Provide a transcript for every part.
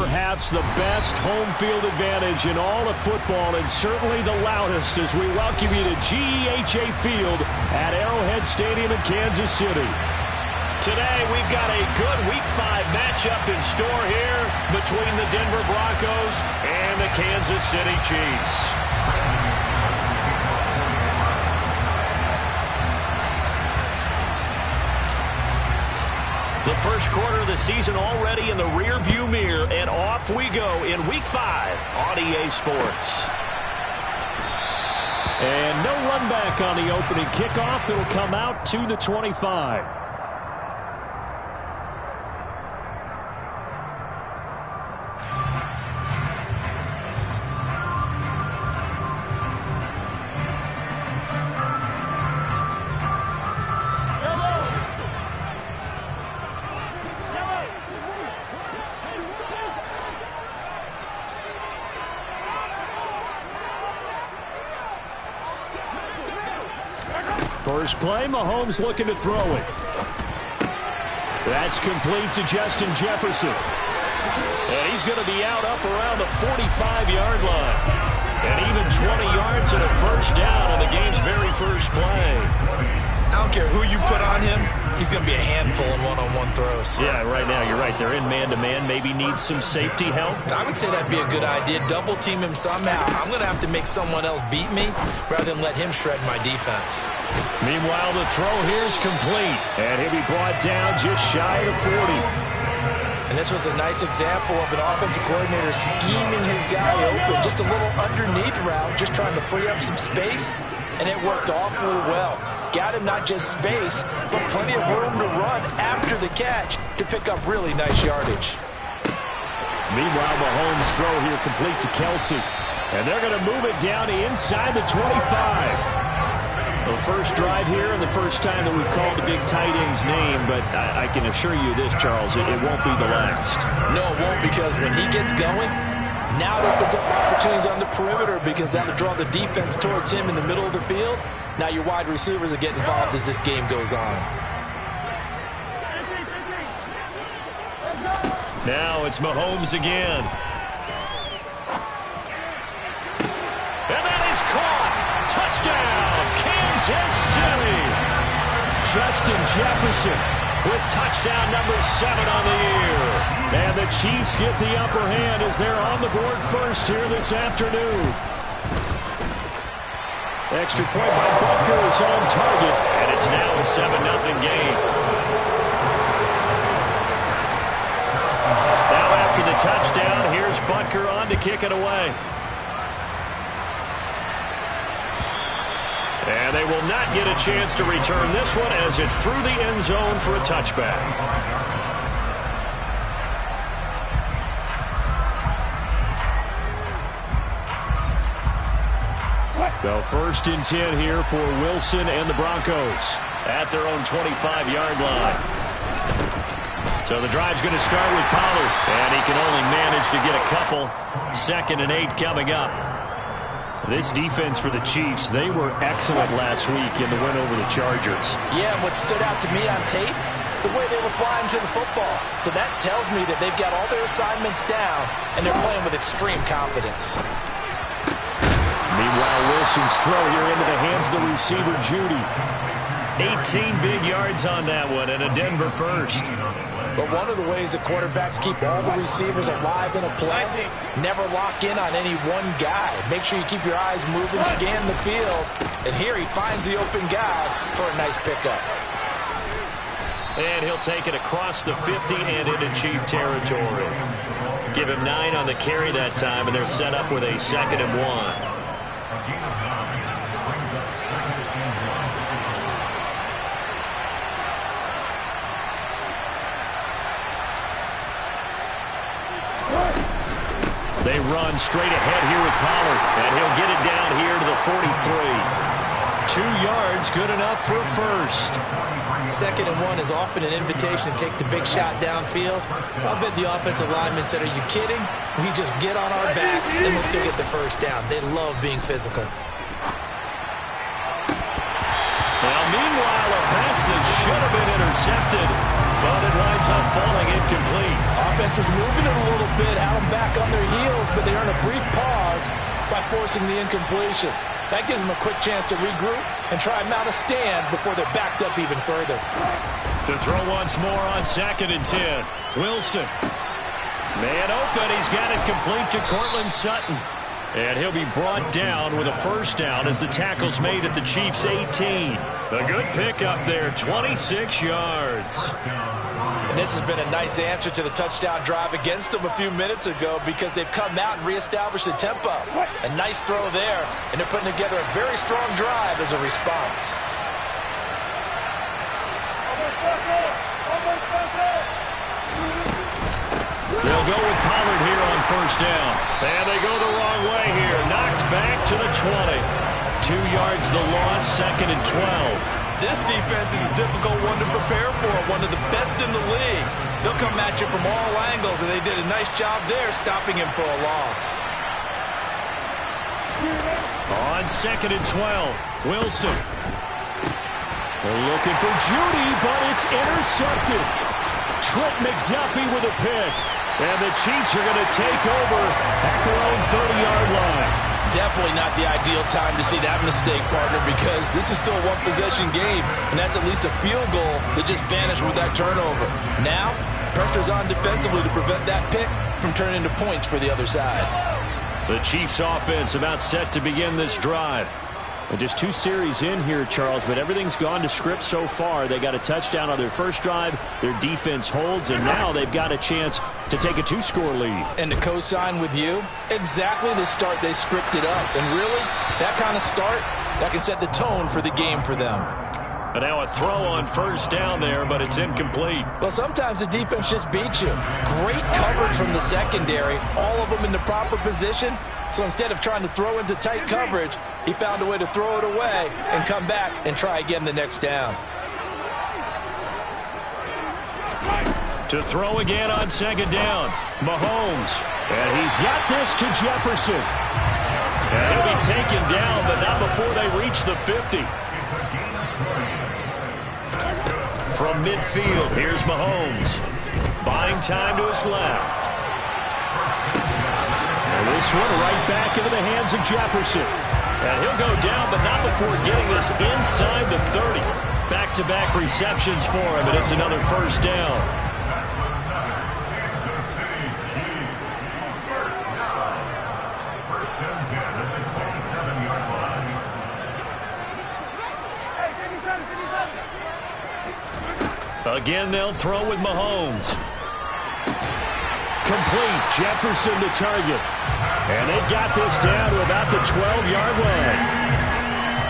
perhaps the best home field advantage in all of football, and certainly the loudest, as we welcome you to GEHA Field at Arrowhead Stadium in Kansas City. Today, we've got a good Week 5 matchup in store here between the Denver Broncos and the Kansas City Chiefs. The first quarter of the season already in the rear-view mirror, and off we go in Week 5 on EA Sports. And no run back on the opening kickoff. It'll come out to the 25. First play, Mahomes looking to throw it. That's complete to Justin Jefferson. And he's going to be out up around the 45-yard line. And even 20 yards and a first down on the game's very first play. I don't care who you put on him, he's going to be a handful in one-on-one throws. Yeah, right now, you're right. They're in man-to-man. Maybe needs some safety help. I would say that'd be a good idea. Double-team him somehow. I'm going to have to make someone else beat me rather than let him shred my defense. Meanwhile, the throw here is complete. And he'll be brought down just shy of 40. And this was a nice example of an offensive coordinator scheming his guy open. Just a little underneath route, just trying to free up some space. And it worked awfully well. Got him not just space, but plenty of room to run after the catch to pick up really nice yardage. Meanwhile, Mahomes' throw here complete to Kelsey. And they're going to move it down to inside the 25. The first drive here and the first time that we've called the big tight end's name, but I can assure you this, Charles, it won't be the last. No, it won't, because when he gets going, now it opens up opportunities on the perimeter because that'll draw the defense towards him in the middle of the field. Now your wide receivers are getting involved as this game goes on. Now it's Mahomes again. And that is caught. Touchdown, Kansas City. Justin Jefferson with touchdown number 7 on the year. And the Chiefs get the upper hand as they're on the board first here this afternoon. Extra point by Butker is on target, and it's now a 7-0 game. Now after the touchdown, here's Butker on to kick it away. And they will not get a chance to return this one as it's through the end zone for a touchback. So first and 10 here for Wilson and the Broncos at their own 25-yard line. So the drive's going to start with Pollard, and he can only manage to get a couple. 2nd and 8 coming up. This defense for the Chiefs, they were excellent last week in the win over the Chargers. Yeah, and what stood out to me on tape, the way they were flying to the football. So that tells me that they've got all their assignments down, and they're playing with extreme confidence. Meanwhile, Wilson's throw here into the hands of the receiver, Judy. 18 big yards on that one, and a Denver first. But one of the ways that quarterbacks keep all the receivers alive in a play, never lock in on any one guy. Make sure you keep your eyes moving, scan the field. And here he finds the open guy for a nice pickup. And he'll take it across the 50 and into Chief territory. Give him 9 on the carry that time, and they're set up with a 2nd and 1. They run straight ahead here with Pollard, and he'll get it down here to the 43. 2 yards, good enough for a first. 2nd and 1 is often an invitation to take the big shot downfield. I'll bet the offensive lineman said, "Are you kidding? We just get on our backs and we'll still get the first down." They love being physical. Now, meanwhile, a pass that should have been intercepted, but it winds ends up falling incomplete. Offense was moving it a little bit, had them back on their heels, but they earned a brief pause by forcing the incompletion. That gives them a quick chance to regroup and try and mount a stand before they're backed up even further. To throw once more on 2nd and 10. Wilson. Man open. He's got it complete to Courtland Sutton. And he'll be brought down with a first down as the tackle's made at the Chiefs' 18. A good pickup there, 26 yards. And this has been a nice answer to the touchdown drive against them a few minutes ago because they've come out and reestablished the tempo. A nice throw there, and they're putting together a very strong drive as a response. They'll go with Pollard here on first down. And they go the wrong way here. Knocked back to the 20. 2 yards the loss, 2nd and 12. This defense is a difficult one to prepare for, one of the best in the league. They'll come at you from all angles, and they did a nice job there stopping him for a loss. On 2nd and 12, Wilson. They're looking for Judy, but it's intercepted. Trent McDuffie with a pick. And the Chiefs are going to take over at their own 30-yard line. Definitely not the ideal time to see that mistake, partner, because this is still a one-possession game, and that's at least a field goal that just vanished with that turnover. Now, pressure's on defensively to prevent that pick from turning into points for the other side. The Chiefs' offense about set to begin this drive. And just 2 series in here, Charles, but everything's gone to script so far. They got a touchdown on their first drive. Their defense holds, and now they've got a chance to take a 2-score lead. And to co-sign with you, exactly the start they scripted up. And really, that kind of start, that can set the tone for the game for them. And now a throw on first down there, but it's incomplete. Well, sometimes the defense just beats you. Great coverage from the secondary, all of them in the proper position. So instead of trying to throw into tight coverage, he found a way to throw it away and come back and try again the next down. To throw again on 2nd down, Mahomes. And he's got this to Jefferson. And he'll be taken down, but not before they reach the 50. From midfield, here's Mahomes. Buying time to his left. And this one right back into the hands of Jefferson. And he'll go down, but not before getting this inside the 30. Back-to-back receptions for him, and it's another first down. Again, they'll throw with Mahomes. Complete. Jefferson to target. And they've got this down to about the 12-yard line.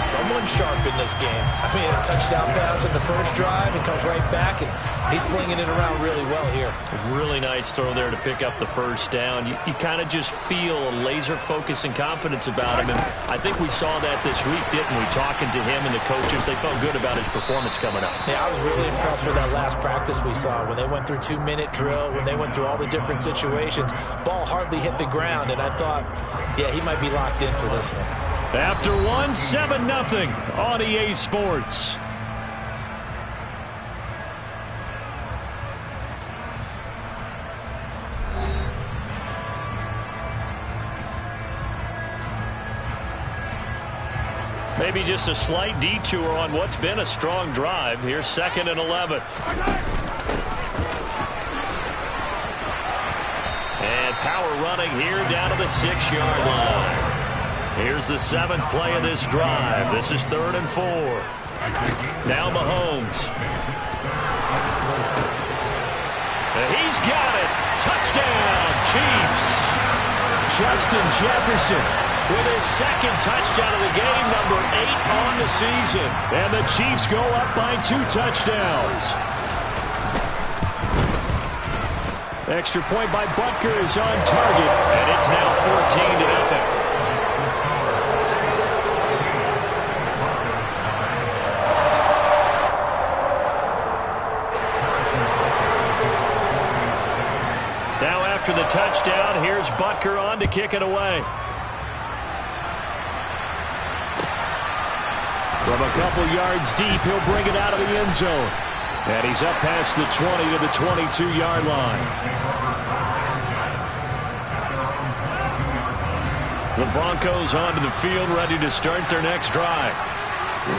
Someone sharp in this game. I mean, a touchdown pass in the first drive and comes right back, and he's flinging it around really well here. Really nice throw there to pick up the first down. You kind of just feel a laser focus and confidence about him, and I think we saw that this week, didn't we? Talking to him and the coaches, they felt good about his performance coming up. Yeah, I was really impressed with that last practice we saw when they went through 2-minute drill, when they went through all the different situations. Ball hardly hit the ground, and I thought, yeah, he might be locked in for this one. After one, 7-0 on EA Sports. Maybe just a slight detour on what's been a strong drive. Here's 2nd and 11. And power running here down to the 6-yard line. Here's the 7th play of this drive. This is 3rd and 4. Now Mahomes. And he's got it. Touchdown, Chiefs. Justin Jefferson with his 2nd touchdown of the game, number 8 on the season. And the Chiefs go up by 2 touchdowns. Extra point by Butker is on target, and it's now 14-0. Now after the touchdown, here's Butker on to kick it away. From a couple yards deep, he'll bring it out of the end zone. And he's up past the 20 to the 22-yard line. The Broncos onto the field, ready to start their next drive.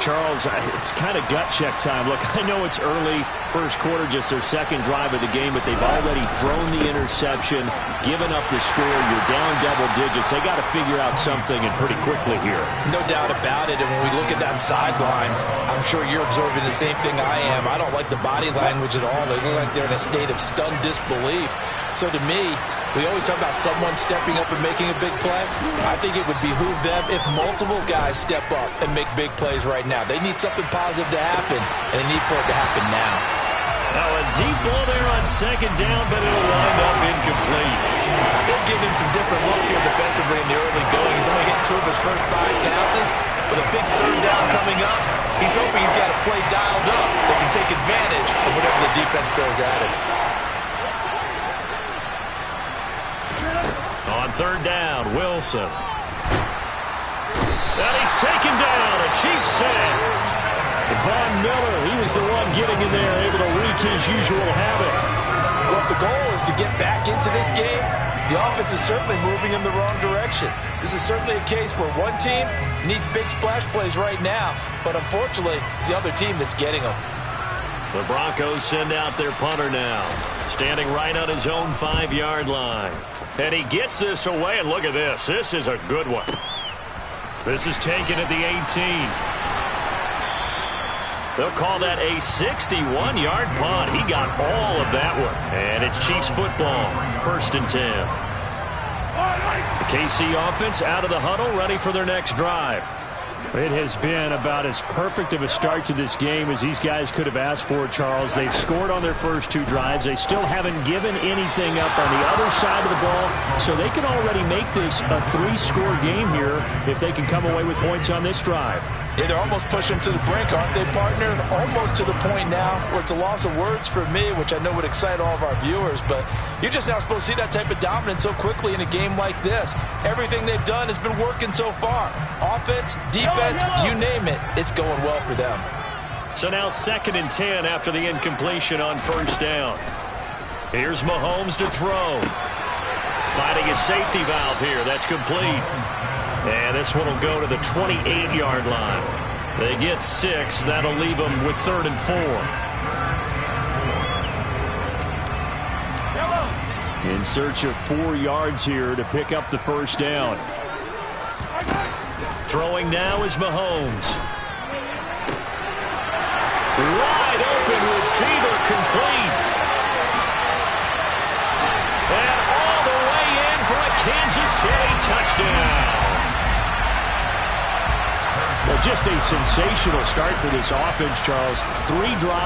Charles, it's kind of gut check time. Look, I know it's early, first quarter, just their second drive of the game, but they've already thrown the interception, given up the score. You're down double digits. They got to figure out something, and pretty quickly here. No doubt about it. And when we look at that sideline, I'm sure you're absorbing the same thing I am. I don't like the body language at all. They look like they're in a state of stunned disbelief. So to me, we always talk about someone stepping up and making a big play. I think it would behoove them if multiple guys step up and make big plays right now. They need something positive to happen, and they need for it to happen now. Now a deep ball there on second down, but it'll wind up incomplete. They've given him some different looks here defensively in the early going. He's only hit 2 of his first 5 passes. With a big third down coming up, he's hoping he's got a play dialed up that can take advantage of whatever the defense throws at him. On third down, Wilson. And he's taken down. A Chiefs sack. Von Miller, he was the one getting in there, able to wreak his usual havoc. Well, if the goal is to get back into this game, the offense is certainly moving in the wrong direction. This is certainly a case where one team needs big splash plays right now, but unfortunately, it's the other team that's getting them. The Broncos send out their punter now, standing right on his own 5-yard line. And he gets this away, and look at this. This is a good one. This is taken at the 18. They'll call that a 61-yard punt. He got all of that one. And it's Chiefs football, 1st and 10. The KC offense out of the huddle, ready for their next drive. It has been about as perfect of a start to this game as these guys could have asked for, Charles. They've scored on their first 2 drives. They still haven't given anything up on the other side of the ball, so they can already make this a 3-score game here if they can come away with points on this drive. Yeah, they're almost pushing them to the brink, aren't they, partner? Almost to the point now where it's a loss of words for me, which I know would excite all of our viewers, but you're just now supposed to see that type of dominance so quickly in a game like this. Everything they've done has been working so far. Offense, defense, you name it, it's going well for them. So now 2nd and 10 after the incompletion on first down. Here's Mahomes to throw. Finding a safety valve here. That's complete. And this one will go to the 28-yard line. They get 6. That'll leave them with 3rd and 4. In search of 4 yards here to pick up the first down. Throwing now is Mahomes. Wide open receiver, complete. And all the way in for a Kansas City touchdown. Well, just a sensational start for this offense, Charles. 3 drives.